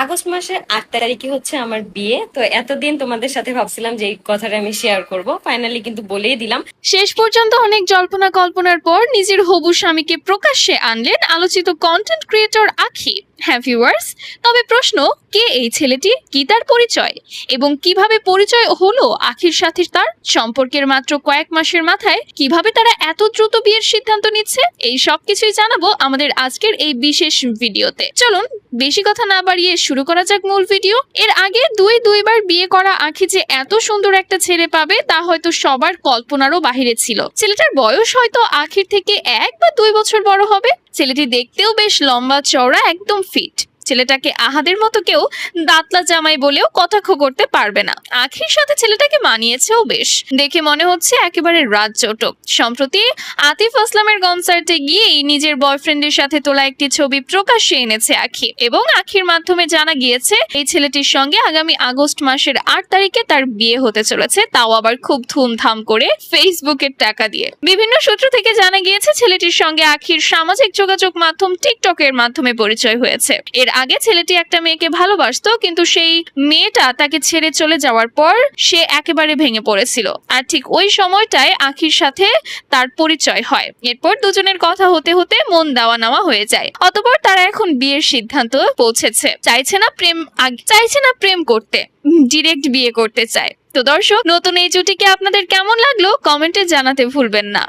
August মাসের 8 তারিখে হচ্ছে আমার বিয়ে। তো এতদিন তোমাদের সাথে ভাবছিলাম যে এই কথাটা আমি শেয়ার করব, ফাইনালি কিন্তু বলেই দিলাম। শেষ পর্যন্ত অনেক জল্পনা কল্পনার পর নিজের হবু স্বামীকে প্রকাশ্যে আনলেন আলোচিত কন্টেন্ট ক্রিয়েটর আখি। হ্যাঁ ভিউয়ার্স, তবে প্রশ্ন, কে এই ছেলেটি, কি তার পরিচয় এবং কিভাবে পরিচয় হলো আখির সাথে তার? সম্পর্কের মাত্র কয়েক মাসের মাথায় কিভাবে তারা এত দ্রুত বিয়ের সিদ্ধান্ত নিচ্ছে, এই সব কিছুই জানাবো আমাদের আজকের এই বিশেষ ভিডিওতে। চলুন বেশি কথা না বাড়িয়ে শুরু করা যাক মূল ভিডিও। এর আগে দুইবার বিয়ে করা আখি যে এত সুন্দর একটা ছেলে পাবে তা হয়তো সবার কল্পনারও বাহিরে ছিল। ছেলেটার বয়স হয়তো আখির থেকে 1 বা 2 বছর বড় হবে। ছেলেটি দেখতেও বেশ লম্বা চওড়া, একদম ফিট। ছেলেটাকে আহাদের মতো কেউ দাতলা জামাই বলেও কটাক্ষ করতে পারবে না। আখির সাথে ছেলেটাকে মানিয়েছেও বেশ, দেখে মনে হচ্ছে একেবারে রাজজটক। সম্প্রতি আতিফ আসলামের কনসার্টে গিয়েই নিজের বয়ফ্রেন্ডের সাথে তোলা একটি ছবি প্রকাশ্যে এনেছে আখি, এবং আখির মাধ্যমে জানা গিয়েছে এই ছেলেটির সঙ্গে আগামী আগস্ট মাসের 8 তারিখে তার বিয়ে হতে চলেছে, তাও আবার খুব ধুমধাম করে ফেসবুকের টাকা দিয়ে। বিভিন্ন সূত্র থেকে জানা গিয়েছে ছেলেটির সঙ্গে আখির সামাজিক যোগাযোগ মাধ্যম টিকটকের মাধ্যমে পরিচয় হয়েছে। এর আগে ছেলেটি একটা মেয়েকে ভালোবাসতো, কিন্তু সেই মেয়েটা তাকে ছেড়ে চলে যাওয়ার পর সে একেবারে ভেঙে পড়েছিল। আর ঠিক ওই সময়টায় আখির সাথে তার পরিচয় হয়। এরপর দুজনের কথা হতে হতে মন দেওয়া নেওয়া হয়ে যায়। অতঃপর তারা এখন বিয়ের সিদ্ধান্ত পৌঁছেছে। চাইছে না প্রেম করতে, ডিরেক্ট বিয়ে করতে চায়। তো দর্শক, নতুন এই জুটিকে আপনাদের কেমন লাগলো কমেন্টে জানাতে ভুলবেন না।